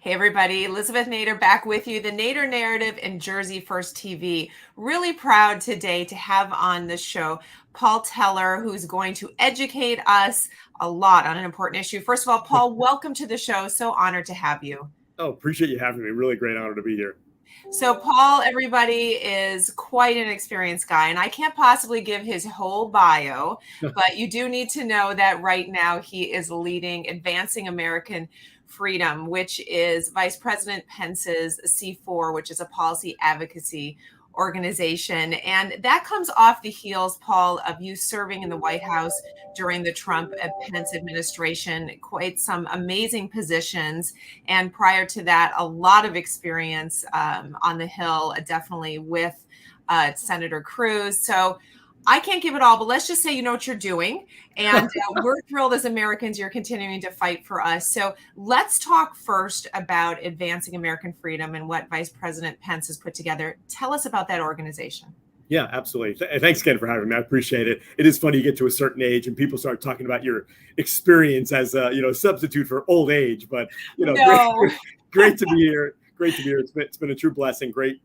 Hey everybody, Elizabeth Nader back with you, the Nader Narrative and Jersey First TV. Really proud today to have on the show Paul Teller, who's going to educate us a lot on an important issue. First of all, Paul, welcome to the show. So honored to have you. Oh, appreciate you having me. Really great honor to be here. So Paul, everybody, is quite an experienced guy, and I can't possibly give his whole bio, but you do need to know that right now he is leading Advancing American Freedom, which is Vice President Pence's C4, which is a policy advocacy organization. And that comes off the heels, Paul, of you serving in the White House during the Trump Pence administration, quite some amazing positions. And prior to that, a lot of experience on the Hill, definitely with Senator Cruz. So I can't give it all, but let's just say you know what you're doing. And we're thrilled as Americans you're continuing to fight for us. So let's talk first about Advancing American Freedom and what Vice President Pence has put together. Tell us about that organization. Yeah, absolutely. Thanks again for having me. I appreciate it. It is funny you get to a certain age and people start talking about your experience as a substitute for old age. But great to be here. Great to be here. It's been a true blessing. Great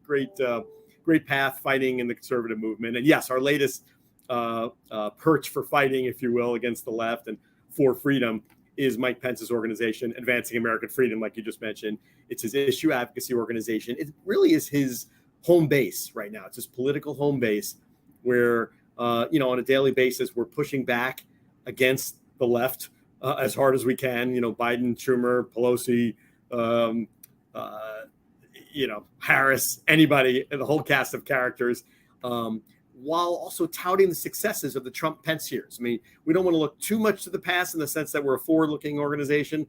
path fighting in the conservative movement. And yes, our latest perch for fighting, if you will, against the left and for freedom is Mike Pence's organization, Advancing American Freedom, like you just mentioned. It's his issue advocacy organization. It really is his home base right now. It's his political home base where, on a daily basis, we're pushing back against the left as hard as we can. Biden, Schumer, Pelosi, Harris, anybody, the whole cast of characters, while also touting the successes of the Trump-Pence years. I mean, we don't want to look too much to the past in the sense that we're a forward-looking organization,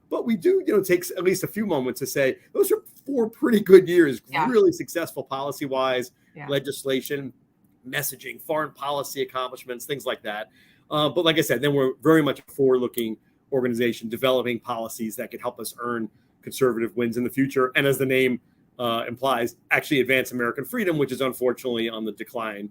but we do, take at least a few moments to say those are 4 pretty good years, really successful policy-wise, legislation, messaging, foreign policy accomplishments, things like that. But like I said, then we're very much a forward-looking organization developing policies that could help us earn conservative wins in the future. And as the name implies, actually advance American freedom, which is unfortunately on the decline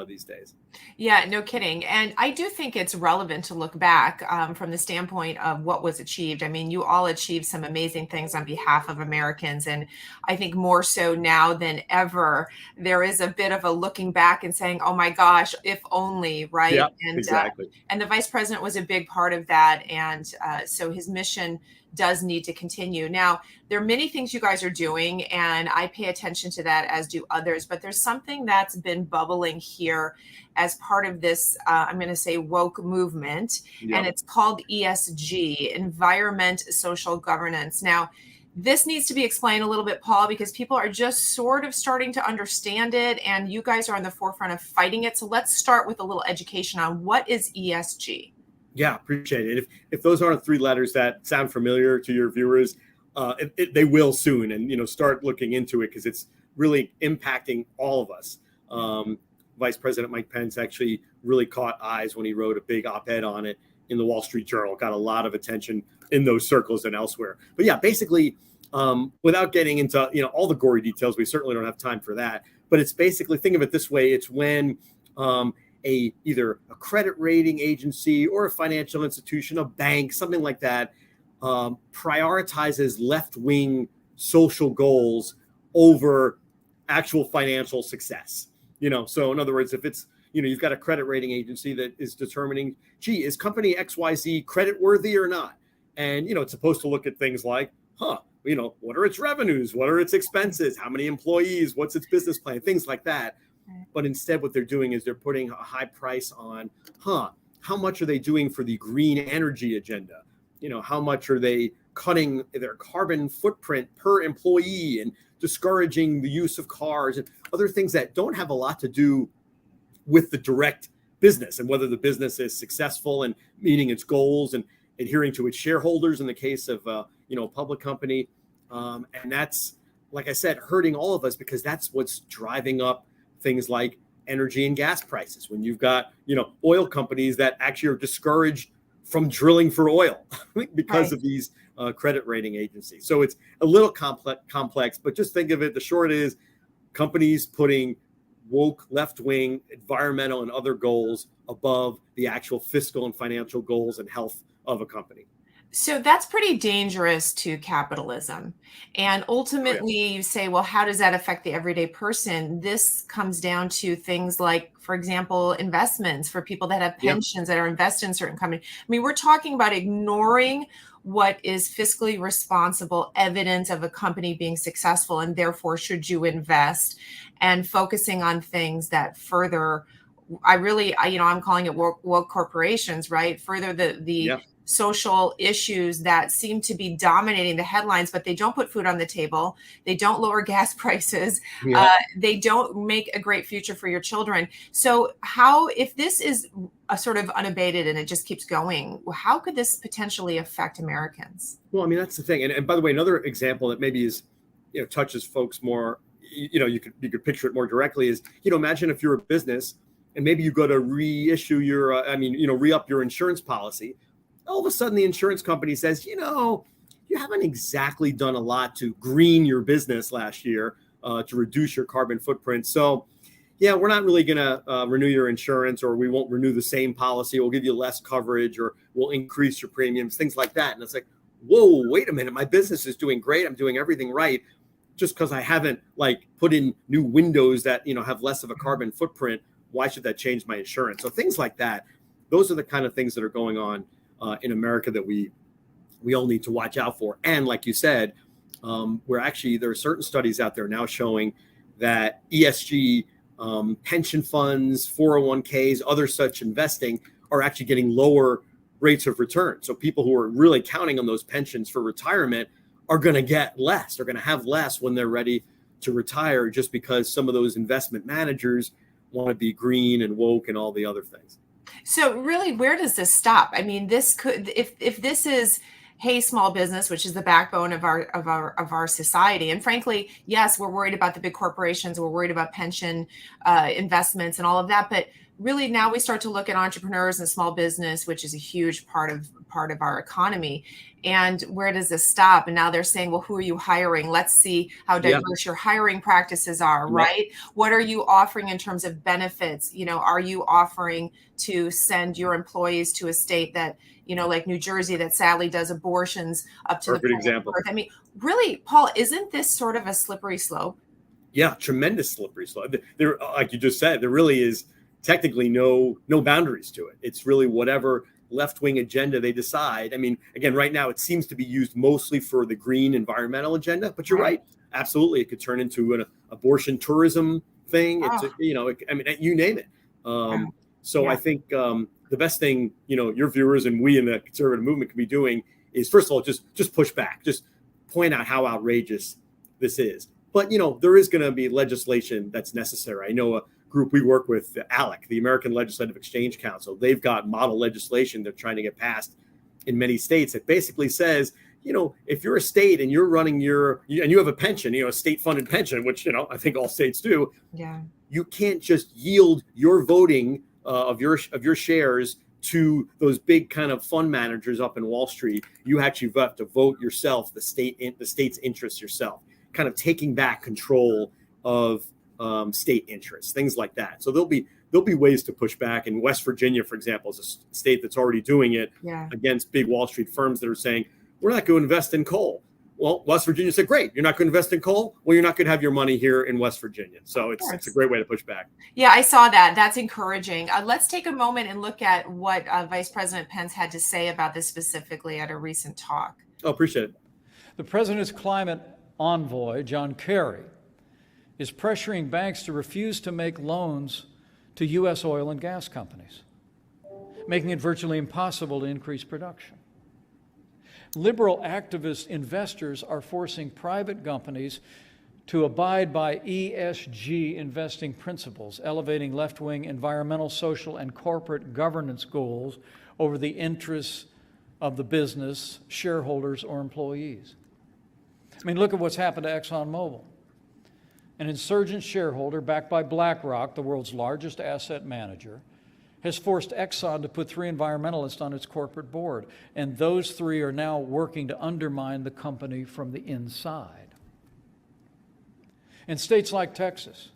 these days. Yeah, no kidding. And I do think it's relevant to look back from the standpoint of what was achieved. I mean, you all achieved some amazing things on behalf of Americans. And I think more so now than ever, there is a bit of a looking back and saying, oh my gosh, if only, right? Yeah, and, exactly. And the vice president was a big part of that. And so his mission does need to continue. Now, there are many things you guys are doing, and I pay attention to that, as do others, but there's something that's been bubbling here as part of this, I'm going to say, woke movement, and it's called ESG, Environment, Social Governance. Now, this needs to be explained a little bit, Paul, because people are just sort of starting to understand it, and you guys are on the forefront of fighting it. So let's start with a little education on what is ESG. Yeah, appreciate it. If those aren't 3 letters that sound familiar to your viewers, they will soon, and start looking into it because it's really impacting all of us. Vice President Mike Pence actually really caught eyes when he wrote a big op-ed on it in the Wall Street Journal. Got a lot of attention in those circles and elsewhere. But yeah, basically, without getting into all the gory details, we certainly don't have time for that. But it's basically, think of it this way: it's when either a credit rating agency or a financial institution, a bank, something like that, prioritizes left-wing social goals over actual financial success. So in other words, if it's, you've got a credit rating agency that is determining, gee, is company XYZ credit worthy or not? And, it's supposed to look at things like, what are its revenues? What are its expenses? How many employees? What's its business plan? Things like that. But instead, what they're doing is they're putting a high price on, how much are they doing for the green energy agenda? How much are they cutting their carbon footprint per employee and discouraging the use of cars and other things that don't have a lot to do with the direct business and whether the business is successful and meeting its goals and adhering to its shareholders in the case of a public company. And that's, like I said, hurting all of us because that's what's driving up things like energy and gas prices. When you've got, oil companies that actually are discouraged from drilling for oil because of these credit rating agencies. So it's a little complex, but just think of it. The short is companies putting woke left-wing environmental and other goals above the actual fiscal and financial goals and health of a company. So that's pretty dangerous to capitalism. And Oh yeah. ultimately, you say, well, how does that affect the everyday person? This comes down to things like, for example, investments for people that have Yeah. pensions that are invested in certain companies. I mean, we're talking about ignoring what is fiscally responsible evidence of a company being successful, and therefore, should you invest, and focusing on things that further. I'm calling it woke corporations, right? Further the Yeah. social issues that seem to be dominating the headlines, but they don't put food on the table. They don't lower gas prices. Yeah. They don't make a great future for your children. So, how, if this is a sort of unabated and it just keeps going, how could this potentially affect Americans? Well, I mean, that's the thing. And by the way, another example that maybe is, touches folks more, you could picture it more directly is, imagine if you're a business and maybe you go to reissue your, re-up your insurance policy. All of a sudden the insurance company says, you haven't exactly done a lot to green your business last year, to reduce your carbon footprint. So yeah, we're not really going to renew your insurance, or we won't renew the same policy. We'll give you less coverage, or we'll increase your premiums, things like that. And it's like, whoa, wait a minute. My business is doing great. I'm doing everything right. Just because I haven't put in new windows that, have less of a carbon footprint, why should that change my insurance? So things like that, those are the kind of things that are going on in America that we all need to watch out for. And like you said, there are certain studies out there now showing that ESG, pension funds, 401ks, other such investing are actually getting lower rates of return. So people who are really counting on those pensions for retirement are going to get less. They're going to have less when they're ready to retire, just because some of those investment managers want to be green and woke and all the other things. So really, where does this stop? I mean, this could, if this is, hey, small business, which is the backbone of our society, and frankly, yes, we're worried about the big corporations, we're worried about pension investments and all of that, but really now we start to look at entrepreneurs and small business, which is a huge part of our economy. And where does this stop? And now they're saying, well, who are you hiring? Let's see how Yeah. diverse your hiring practices are, Yeah. right? What are you offering in terms of benefits? Are you offering to send your employees to a state that, like New Jersey, that sadly does abortions up to Perfect the point of example. birth? I mean, really, Paul, isn't this sort of a slippery slope? Yeah, tremendous slippery slope. There, like you just said, there really is technically no boundaries to it. It's really whatever left-wing agenda they decide. I mean, again, right now it seems to be used mostly for the green environmental agenda, but you're right. Absolutely, it could turn into an abortion tourism thing. It's you name it. So I think the best thing your viewers and we in the conservative movement can be doing is, first of all, just push back, just point out how outrageous this is. But there is going to be legislation that's necessary. I know a group we work with, ALEC, the American Legislative Exchange Council. They've got model legislation they're trying to get passed in many states that basically says, if you're a state and you're running and you have a pension, a state-funded pension, which I think all states do. Yeah. You can't just yield your voting of your shares to those big kind of fund managers up in Wall Street. You actually have to vote yourself, the state's interests yourself, kind of taking back control of state interests, things like that. So there'll be ways to push back. And West Virginia, for example, is a state that's already doing it against big Wall Street firms that are saying, we're not going to invest in coal. Well, West Virginia said, great, you're not going to invest in coal? Well, you're not going to have your money here in West Virginia. So it's a great way to push back. Yeah, I saw that. That's encouraging. Let's take a moment and look at what Vice President Pence had to say about this specifically at a recent talk. Oh, appreciate it. The president's climate envoy, John Kerry, is pressuring banks to refuse to make loans to U.S. oil and gas companies, making it virtually impossible to increase production. Liberal activist investors are forcing private companies to abide by ESG investing principles, elevating left-wing environmental, social, and corporate governance goals over the interests of the business, shareholders, or employees. I mean, look at what's happened to ExxonMobil. An insurgent shareholder backed by BlackRock, the world's largest asset manager, has forced Exxon to put 3 environmentalists on its corporate board, and those 3 are now working to undermine the company from the inside. In states like Texas,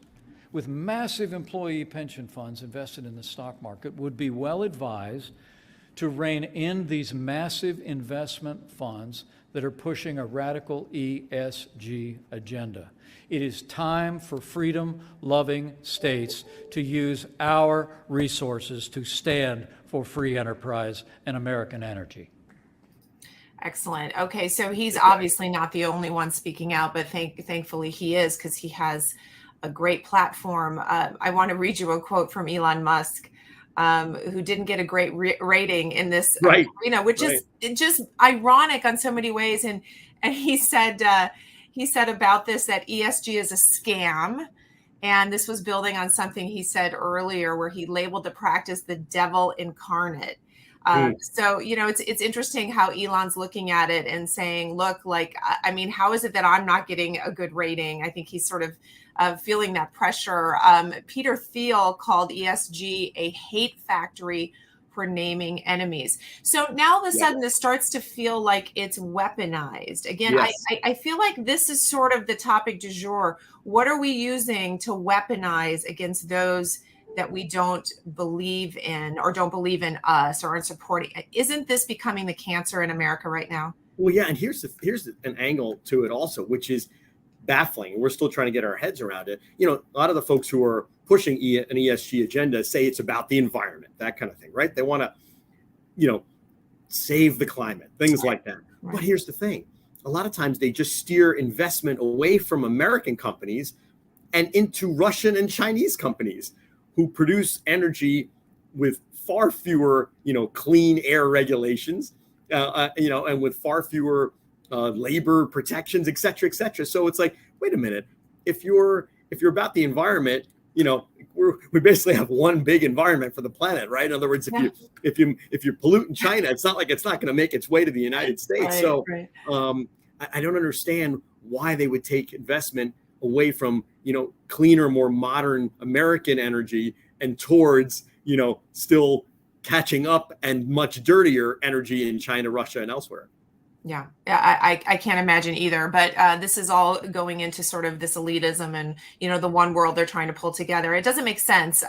with massive employee pension funds invested in the stock market, would be well advised to rein in these massive investment funds that are pushing a radical ESG agenda. It is time for freedom-loving states to use our resources to stand for free enterprise and American energy. Excellent. Okay, so he's obviously not the only one speaking out, but thankfully he is, because he has a great platform. I want to read you a quote from Elon Musk, who didn't get a great rating in this arena, which is just ironic on so many ways. And he said about this that ESG is a scam. And this was building on something he said earlier, where he labeled the practice the devil incarnate. So, it's interesting how Elon's looking at it and saying, look, I mean, how is it that I'm not getting a good rating? I think he's sort of feeling that pressure. Peter Thiel called ESG a hate factory for naming enemies. So now all of a sudden this starts to feel like it's weaponized. Again, yes. I feel like this is sort of the topic du jour. What are we using to weaponize against those that we don't believe in, or don't believe in us, or in supporting? Isn't this becoming the cancer in America right now? Well, yeah, and here's an angle to it also, which is baffling. We're still trying to get our heads around it. A lot of the folks who are pushing an ESG agenda say it's about the environment, that kind of thing, right? They want to, save the climate, things like that. Right. But here's the thing. A lot of times they just steer investment away from American companies and into Russian and Chinese companies who produce energy with far fewer, clean air regulations, and with far fewer labor protections, et cetera, et cetera. So it's like, wait a minute, if you're about the environment, we basically have one big environment for the planet, right? In other words, if you pollute in China, it's not like it's not going to make its way to the United States. Right. I don't understand why they would take investment away from, cleaner, more modern American energy and towards, still catching up and much dirtier energy in China, Russia, and elsewhere. Yeah, I can't imagine either. But this is all going into sort of this elitism and, the one world they're trying to pull together. It doesn't make sense.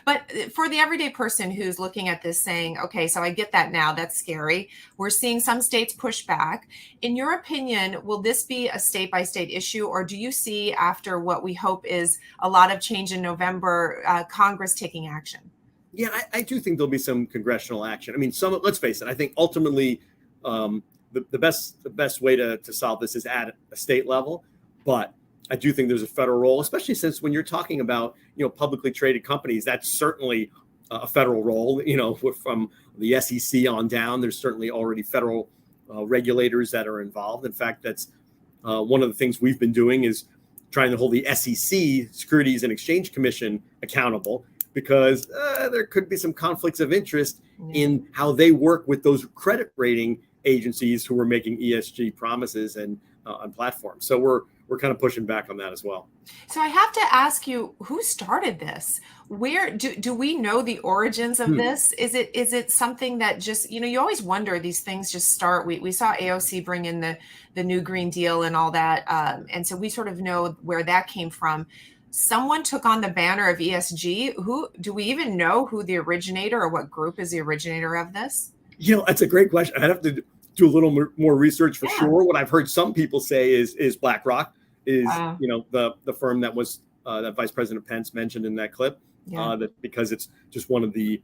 But for the everyday person who's looking at this saying, okay, so I get that now, that's scary. We're seeing some states push back. In your opinion, will this be a state by state issue? Or do you see, after what we hope is a lot of change in November, Congress taking action? Yeah, I do think there'll be some congressional action. I mean, let's face it, I think ultimately, the best way to solve this is at a state level, but I do think there's a federal role, especially since when you're talking about publicly traded companies, that's certainly a federal role. From the SEC on down, there's certainly already federal regulators that are involved. In fact, that's one of the things we've been doing is trying to hold the SEC, Securities and Exchange Commission, accountable, because there could be some conflicts of interest in how they work with those credit rating agencies who are making ESG promises and on platforms. So we're kind of pushing back on that as well. So I have to ask you, who started this? Where do we know the origins of this? Is it something that just, you always wonder, these things just start. We saw AOC bring in the new Green Deal and all that. And so we sort of know where that came from. Someone took on the banner of ESG. Who do we even know who the originator or what group is the originator of this? That's a great question. I'd have to do a little more research for sure. What I've heard some people say is BlackRock is, the firm that was that Vice President Pence mentioned in that clip, that because it's just one of the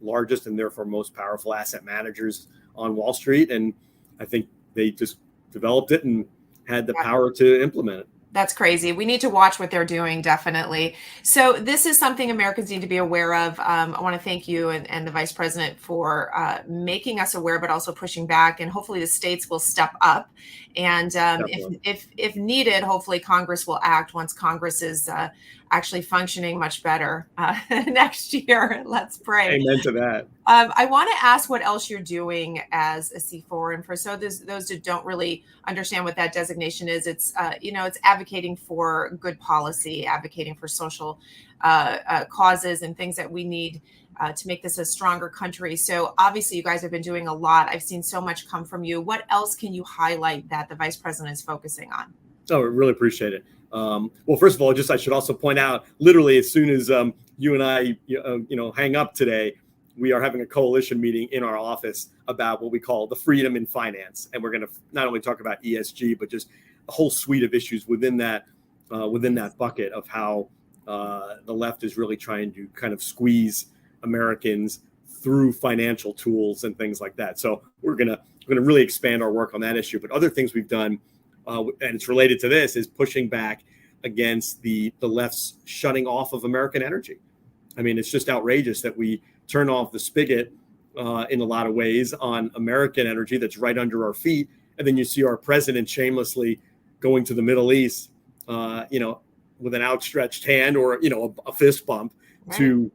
largest and therefore most powerful asset managers on Wall Street. And I think they just developed it and had the power to implement it. That's crazy. We need to watch what they're doing, definitely. So this is something Americans need to be aware of. I want to thank you and the Vice President for making us aware, but also pushing back. And hopefully the states will step up. And if needed, hopefully Congress will act once Congress is actually functioning much better next year. Let's pray. Amen to that. I want to ask what else you're doing as a C4. And for those who don't really understand what that designation is, it's it's advocating for good policy, advocating for social causes and things that we need to make this a stronger country. So obviously you guys have been doing a lot. I've seen so much come from you. What else can you highlight that the Vice President is focusing on? Oh, I really appreciate it. Well, first of all, I should also point out, literally as soon as you and I, hang up today, we are having a coalition meeting in our office about what we call the freedom in finance. And we're going to not only talk about ESG, but just a whole suite of issues within that bucket of how the left is really trying to kind of squeeze Americans through financial tools and things like that. So we're going to really expand our work on that issue. But other things we've done, and it's related to this, is pushing back against the left's shutting off of American energy. I mean, it's just outrageous that we turn off the spigot in a lot of ways on American energy that's right under our feet. And then you see our president shamelessly going to the Middle East, with an outstretched hand or, a fist bump to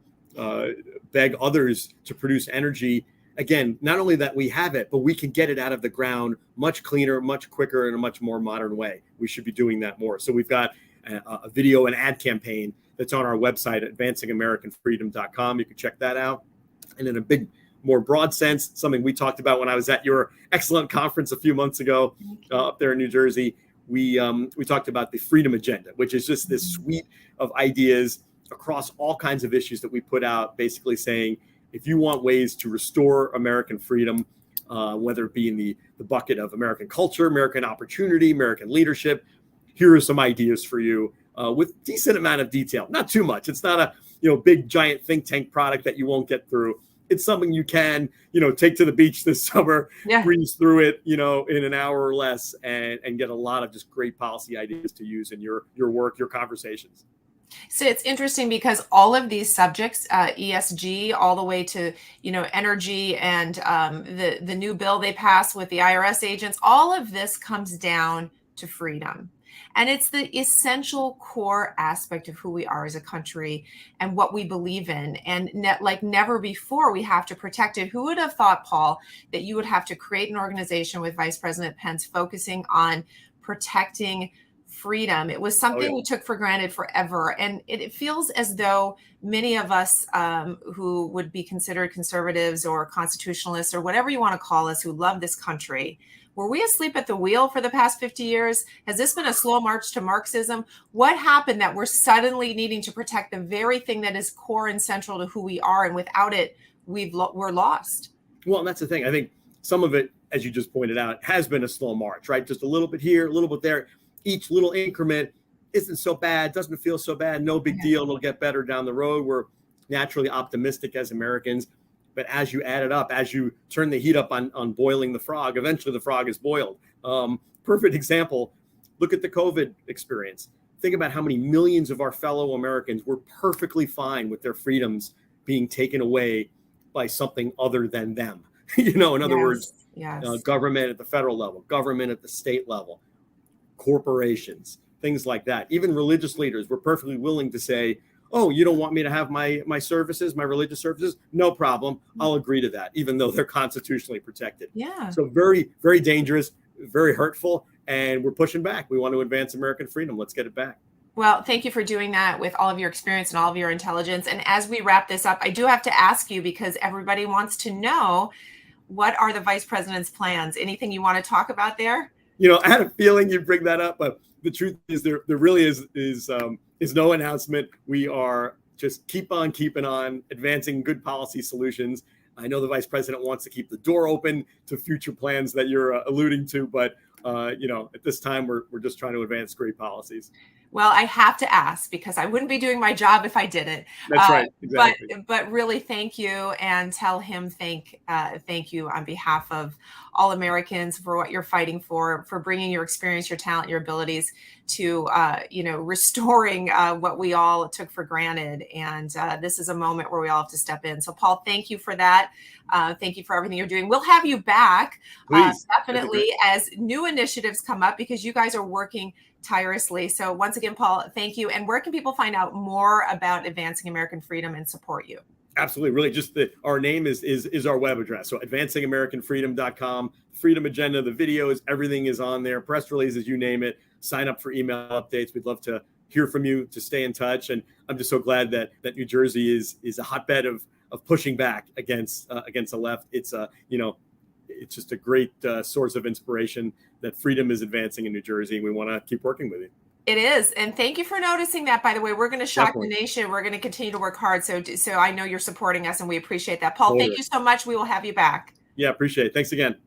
beg others to produce energy. Again, not only that we have it, but we can get it out of the ground much cleaner, much quicker, in a much more modern way. We should be doing that more. So we've got a video and ad campaign that's on our website at advancingamericanfreedom.com. You can check that out. And in a big, more broad sense, something we talked about when I was at your excellent conference a few months ago up there in New Jersey, we talked about the freedom agenda, which is just this suite of ideas across all kinds of issues that we put out, basically saying, if you want ways to restore American freedom, whether it be in the bucket of American culture, American opportunity, American leadership, here are some ideas for you with decent amount of detail. Not too much. It's not a big giant think tank product that you won't get through. It's something you can take to the beach this summer, breeze through it in an hour or less, and get a lot of just great policy ideas to use in your work, your conversations. So it's interesting because all of these subjects, ESG, all the way to, energy and the new bill they passed with the IRS agents, all of this comes down to freedom. And it's the essential core aspect of who we are as a country and what we believe in. And like never before, we have to protect it. Who would have thought, Paul, that you would have to create an organization with Vice President Pence focusing on protecting freedom? It was something we took for granted forever. And it feels as though many of us who would be considered conservatives or constitutionalists or whatever you want to call us, who love this country, were we asleep at the wheel for the past 50 years? Has this been a slow march to Marxism? What happened that we're suddenly needing to protect the very thing that is core and central to who we are? And without it, we're lost. Well, and that's the thing. I think some of it, as you just pointed out, has been a slow march, right? Just a little bit here, a little bit there. Each little increment isn't so bad, doesn't feel so bad, no big deal. It'll get better down the road. We're naturally optimistic as Americans. But as you add it up, as you turn the heat up on boiling the frog, eventually the frog is boiled. Perfect example. Look at the COVID experience. Think about how many millions of our fellow Americans were perfectly fine with their freedoms being taken away by something other than them. In other words, government at the federal level, government at the state level, corporations, things like that. Even religious leaders were perfectly willing to say, oh, you don't want me to have my services, my religious services? No problem. I'll agree to that, even though they're constitutionally protected. Yeah. So very, very dangerous, very hurtful, and we're pushing back. We want to advance American freedom. Let's get it back. Well, thank you for doing that with all of your experience and all of your intelligence. And as we wrap this up, I do have to ask you, because everybody wants to know, what are the vice president's plans? Anything you want to talk about there? I had a feeling you'd bring that up, but the truth is there really is no announcement. We are just keep on keeping on, advancing good policy solutions. I know the vice president wants to keep the door open to future plans that you're alluding to, but at this time we're just trying to advance great policies. Well, I have to ask, because I wouldn't be doing my job if I didn't. That's right. Exactly. But really, thank you, and tell him thank you on behalf of all Americans for what you're fighting for bringing your experience, your talent, your abilities to restoring what we all took for granted. And this is a moment where we all have to step in. So, Paul, thank you for that. Thank you for everything you're doing. We'll have you back definitely as new initiatives come up, because you guys are working tirelessly. So once again, Paul, thank you. And where can people find out more about advancing American freedom and support you? Absolutely. Really, just our name is our web address. So advancingamericanfreedom.com, freedom agenda, the videos, everything is on there, press releases, you name it. Sign up for email updates. We'd love to hear from you, to stay in touch. And I'm just so glad that New Jersey is a hotbed of pushing back against the left. It's it's just a great source of inspiration that freedom is advancing in New Jersey. And we want to keep working with you. It is. And thank you for noticing that, by the way. We're going to shock Definitely. the nation. We're going to continue to work hard. So I know you're supporting us and we appreciate that. Paul, thank Totally. you so much. We will have you back. Yeah, appreciate it. Thanks again.